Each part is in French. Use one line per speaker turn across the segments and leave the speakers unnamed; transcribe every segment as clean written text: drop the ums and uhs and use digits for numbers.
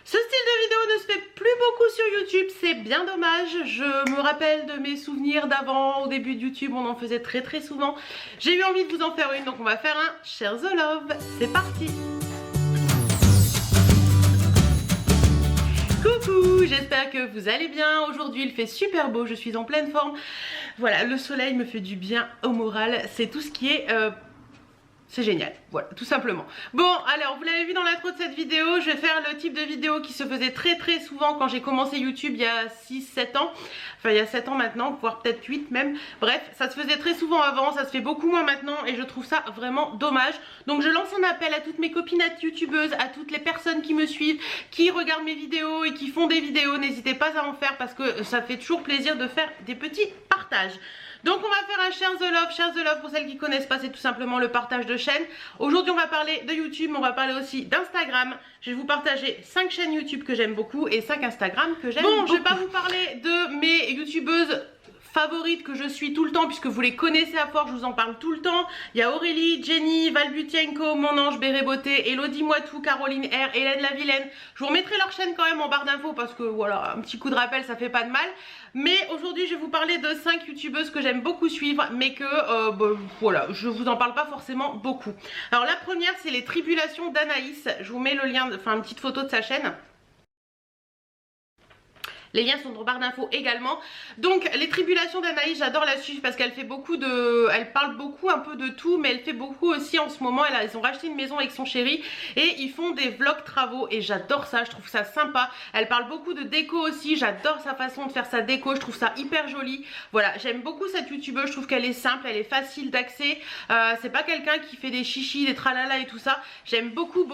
Ce style de vidéo ne se fait plus beaucoup sur YouTube, c'est bien dommage. Je me rappelle de mes souvenirs d'avant, au début de YouTube, on en faisait très souvent. J'ai eu envie de vous en faire une, donc on va faire un Share the Love. C'est parti! Coucou, j'espère que vous allez bien. Aujourd'hui il fait super beau, je suis en pleine forme. Voilà, le soleil me fait du bien au moral, c'est tout ce qui est... c'est génial, voilà, tout simplement. Bon, alors, vous l'avez vu dans l'intro de cette vidéo, je vais faire le type de vidéo qui se faisait très souvent quand j'ai commencé YouTube il y a 6-7 ans. Enfin, il y a 7 ans maintenant, voire peut-être 8 même. Bref, ça se faisait très souvent avant, ça se fait beaucoup moins maintenant et je trouve ça vraiment dommage. Donc je lance un appel à toutes mes copines youtubeuses, à toutes les personnes qui me suivent, qui regardent mes vidéos et qui font des vidéos. N'hésitez pas à en faire parce que ça fait toujours plaisir de faire des petits partages. Donc on va faire un Share the Love. Share the Love, pour celles qui ne connaissent pas, c'est tout simplement le partage de chaînes. Aujourd'hui on va parler de YouTube, mais on va parler aussi d'Instagram. Je vais vous partager 5 chaînes YouTube que j'aime beaucoup et 5 Instagram que j'aime beaucoup. Bon, je vais pas vous parler de mes youtubeuses favorites que je suis tout le temps puisque vous les connaissez à force, je vous en parle tout le temps. Il y a Aurélie, Jenny, Valbutienko, Mon Ange, Béré Beauté, Elodie Moitou, Caroline R, Hélène la Vilaine. Je vous remettrai leur chaîne quand même en barre d'infos parce que voilà, un petit coup de rappel ça fait pas de mal. Mais aujourd'hui je vais vous parler de 5 youtubeuses que j'aime beaucoup suivre mais que voilà, je vous en parle pas forcément beaucoup. Alors la première c'est les Tribulations d'Anaïs. Je vous mets le lien, enfin une petite photo de sa chaîne. Les liens sont dans barre d'infos également. Donc les Tribulations d'Anaïs, j'adore la suivre parce qu'elle fait beaucoup de... Elle parle beaucoup un peu de tout, mais elle fait beaucoup aussi en ce moment. Ils ont racheté une maison avec son chéri et ils font des vlogs travaux et j'adore ça, je trouve ça sympa. Elle parle beaucoup de déco aussi, j'adore sa façon de faire sa déco, je trouve ça hyper joli. Voilà, j'aime beaucoup cette youtubeuse, je trouve qu'elle est simple, elle est facile d'accès. C'est pas quelqu'un qui fait des chichis, des tralala et tout ça. J'aime beaucoup,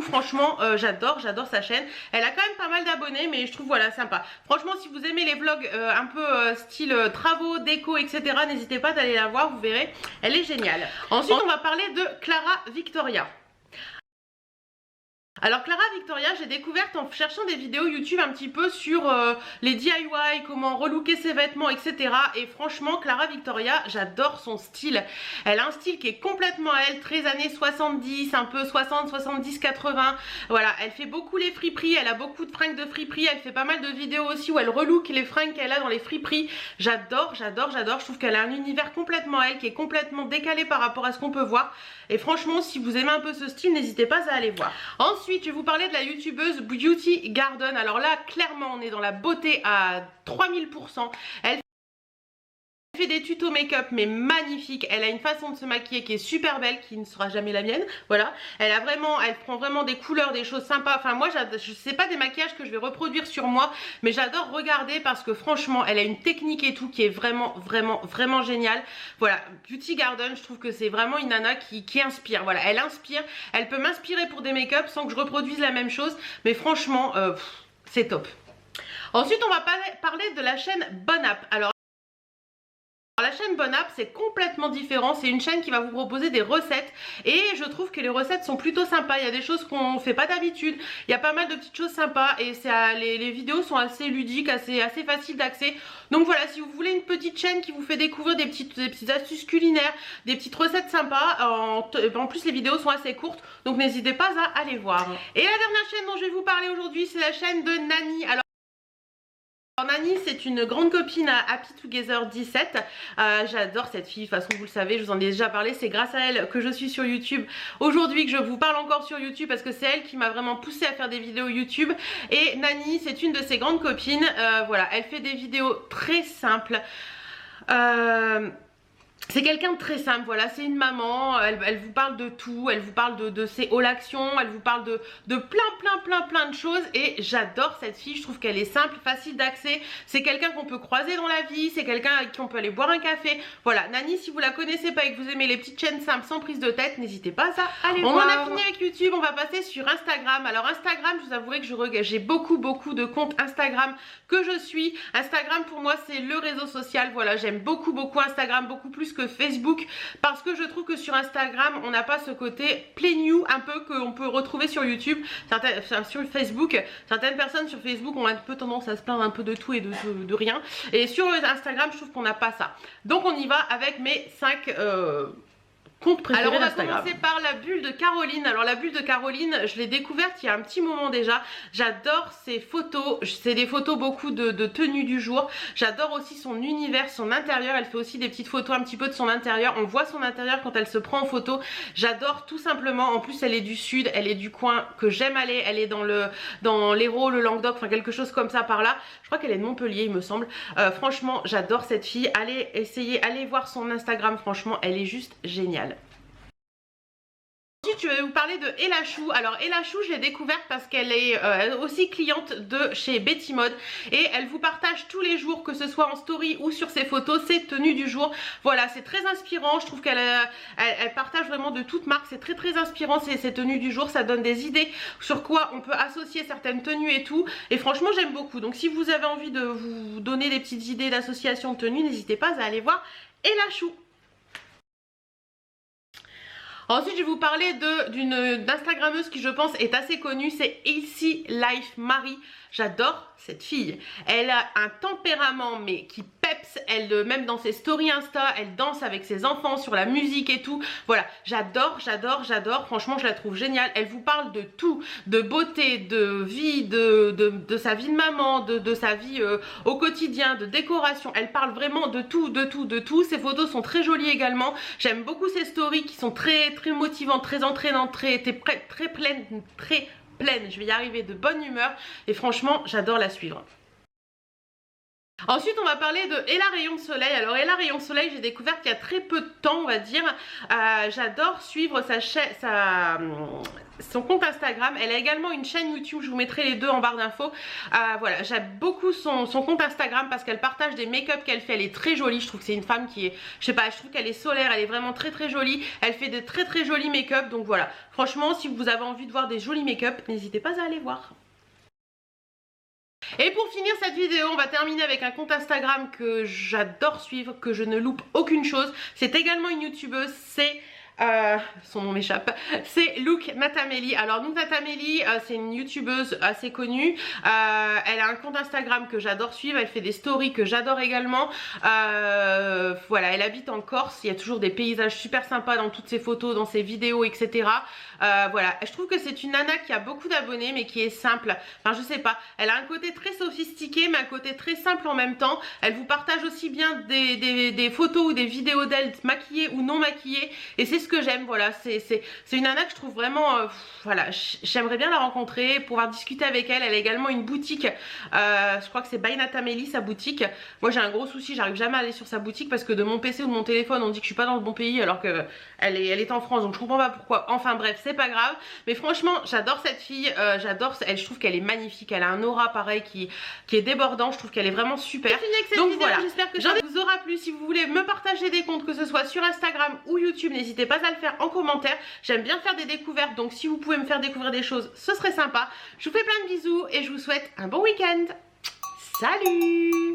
franchement, j'adore sa chaîne. Elle a quand même pas mal d'abonnés, mais je trouve voilà, sympa. Franchement, si vous aimez les vlogs un peu style travaux, déco, etc., n'hésitez pas d'aller la voir, vous verrez, elle est géniale. Ensuite, on va parler de Clara Victoria. Alors Clara Victoria, j'ai découverte en cherchant des vidéos YouTube un petit peu sur les DIY, comment relooker ses vêtements, etc. Et franchement, Clara Victoria, j'adore son style. Elle a un style qui est complètement à elle, très années 70, un peu 60, 70, 80. Voilà, elle fait beaucoup les friperies, elle a beaucoup de fringues de friperies, elle fait pas mal de vidéos aussi où elle relook les fringues qu'elle a dans les friperies. J'adore, je trouve qu'elle a un univers complètement à elle, qui est complètement décalé par rapport à ce qu'on peut voir. Et franchement, si vous aimez un peu ce style, n'hésitez pas à aller voir. Ensuite, je vais vous parler de la youtubeuse Beauty Garden. Alors là, clairement, on est dans la beauté à 3000%. Elle fait des tutos make-up mais magnifiques. Elle a une façon de se maquiller qui est super belle, qui ne sera jamais la mienne. Voilà, elle prend vraiment des couleurs, des choses sympas. Enfin moi, je sais pas des maquillages que je vais reproduire sur moi, mais j'adore regarder parce que franchement, elle a une technique et tout qui est vraiment géniale. Voilà, Beauty Garden, je trouve que c'est vraiment une nana qui inspire. Voilà, elle inspire. Elle peut m'inspirer pour des make-up sans que je reproduise la même chose, mais franchement, c'est top. Ensuite, on va parler de la chaîne Bonapp. Alors la chaîne Bonapp, c'est complètement différent, c'est une chaîne qui va vous proposer des recettes et je trouve que les recettes sont plutôt sympas. Il y a des choses qu'on fait pas d'habitude, il y a pas mal de petites choses sympas et les vidéos sont assez ludiques, assez faciles d'accès. Donc voilà, si vous voulez une petite chaîne qui vous fait découvrir des petites astuces culinaires, des petites recettes sympas, en plus les vidéos sont assez courtes, donc n'hésitez pas à aller voir. Et la dernière chaîne dont je vais vous parler aujourd'hui, c'est la chaîne de Nani. Alors Nani, c'est une grande copine à Happy Together 17. J'adore cette fille, de toute façon vous le savez, je vous en ai déjà parlé. C'est grâce à elle que je suis sur YouTube aujourd'hui, que je vous parle encore sur YouTube parce que c'est elle qui m'a vraiment poussée à faire des vidéos YouTube. Et Nani, c'est une de ses grandes copines. Voilà, elle fait des vidéos très simples. C'est quelqu'un de très simple, voilà, c'est une maman, elle vous parle de tout, elle vous parle de ses hauts actions, elle vous parle de plein de choses et j'adore cette fille, je trouve qu'elle est simple, facile d'accès, c'est quelqu'un qu'on peut croiser dans la vie, c'est quelqu'un avec qui on peut aller boire un café. Voilà, Nani, si vous la connaissez pas et que vous aimez les petites chaînes simples sans prise de tête, n'hésitez pas à aller voir. On en a fini avec YouTube, on va passer sur Instagram. Alors Instagram, je vous avouerai que j'ai beaucoup de comptes Instagram que je suis. Instagram pour moi c'est le réseau social, voilà, j'aime beaucoup Instagram, beaucoup plus que Facebook parce que je trouve que sur Instagram on n'a pas ce côté play new un peu qu'on peut retrouver sur YouTube, sur Facebook. Certaines personnes sur Facebook ont un peu tendance à se plaindre un peu de tout et de rien, et sur Instagram je trouve qu'on n'a pas ça. Donc on y va avec mes 5 compte préféré d'Instagram. Alors on va commencer par la bulle de Caroline. Alors la bulle de Caroline, je l'ai découverte il y a un petit moment déjà. J'adore ses photos, c'est des photos beaucoup de tenues du jour. J'adore aussi son univers, son intérieur. Elle fait aussi des petites photos un petit peu de son intérieur. On voit son intérieur quand elle se prend en photo. J'adore tout simplement. En plus elle est du sud, elle est du coin que j'aime aller. Elle est dans l'Hérault, le Languedoc, enfin quelque chose comme ça par là. Je crois qu'elle est de Montpellier il me semble. Franchement j'adore cette fille. Allez essayer, allez voir son Instagram. Franchement elle est juste géniale. Ensuite, je vais vous parler de Ella Chou. Alors Ella Chou, je l'ai découverte parce qu'elle est aussi cliente de chez Betty Mode et elle vous partage tous les jours, que ce soit en story ou sur ses photos, ses tenues du jour. Voilà, c'est très inspirant. Je trouve qu'elle elle partage vraiment de toutes marques. C'est très inspirant ces tenues du jour. Ça donne des idées sur quoi on peut associer certaines tenues et tout. Et franchement, j'aime beaucoup. Donc si vous avez envie de vous donner des petites idées d'association de tenues, n'hésitez pas à aller voir Ella Chou. Ensuite, je vais vous parler d'une Instagrammeuse qui, je pense, est assez connue. C'est Easy Life Marie. J'adore cette fille. Elle a un tempérament, mais qui peps. Elle, même dans ses stories Insta, elle danse avec ses enfants sur la musique et tout. Voilà, j'adore. Franchement, je la trouve géniale. Elle vous parle de tout, de beauté, de vie, de sa vie de maman, de sa vie au quotidien, de décoration. Elle parle vraiment de tout. Ses photos sont très jolies également. J'aime beaucoup ses stories qui sont très motivantes, très entraînantes, très pleine, je vais y arriver, de bonne humeur et franchement j'adore la suivre. Ensuite on va parler de Ella Rayon de Soleil. Alors Ella Rayon de Soleil, j'ai découvert il y a très peu de temps on va dire. J'adore suivre son compte Instagram. Elle a également une chaîne YouTube, je vous mettrai les deux en barre d'infos. Voilà, j'aime beaucoup son compte Instagram parce qu'elle partage des make-up qu'elle fait. Elle est très jolie, je trouve que c'est une femme qui est, je sais pas, je trouve qu'elle est solaire, elle est vraiment très jolie. Elle fait de très jolis make-up, donc voilà. Franchement, si vous avez envie de voir des jolis make-up, n'hésitez pas à aller voir. Et pour finir cette vidéo, on va terminer avec un compte Instagram que j'adore suivre, que je ne loupe aucune chose. C'est également une youtubeuse, c'est... son nom m'échappe, c'est Look Natamélie. Alors Look Natamélie, c'est une youtubeuse assez connue. Elle a un compte Instagram que j'adore suivre. Elle fait des stories que j'adore également. Voilà, elle habite en Corse. Il y a toujours des paysages super sympas dans toutes ses photos, dans ses vidéos, etc. Voilà, je trouve que c'est une nana qui a beaucoup d'abonnés mais qui est simple. Enfin je sais pas, elle a un côté très sophistiqué mais un côté très simple en même temps. Elle vous partage aussi bien des photos ou des vidéos d'elle maquillées ou non maquillées et c'est ce que j'aime. Voilà, c'est une nana que je trouve vraiment voilà, j'aimerais bien la rencontrer, pouvoir discuter avec elle. Elle a également une boutique, je crois que c'est By Natamélie sa boutique. Moi j'ai un gros souci, j'arrive jamais à aller sur sa boutique parce que de mon PC ou de mon téléphone on dit que je suis pas dans le bon pays alors que elle est en France, donc je comprends pas pourquoi. Enfin bref, c'est pas grave, mais franchement j'adore cette fille, j'adore elle, je trouve qu'elle est magnifique, elle a un aura pareil qui est débordant, je trouve qu'elle est vraiment super. J'ai fini avec cette vidéo, voilà. J'espère que ça vous aura plu. Si vous voulez me partager des comptes, que ce soit sur Instagram ou YouTube, n'hésitez pas à le faire en commentaire. J'aime bien faire des découvertes, donc si vous pouvez me faire découvrir des choses, ce serait sympa. Je vous fais plein de bisous et je vous souhaite un bon week-end. Salut!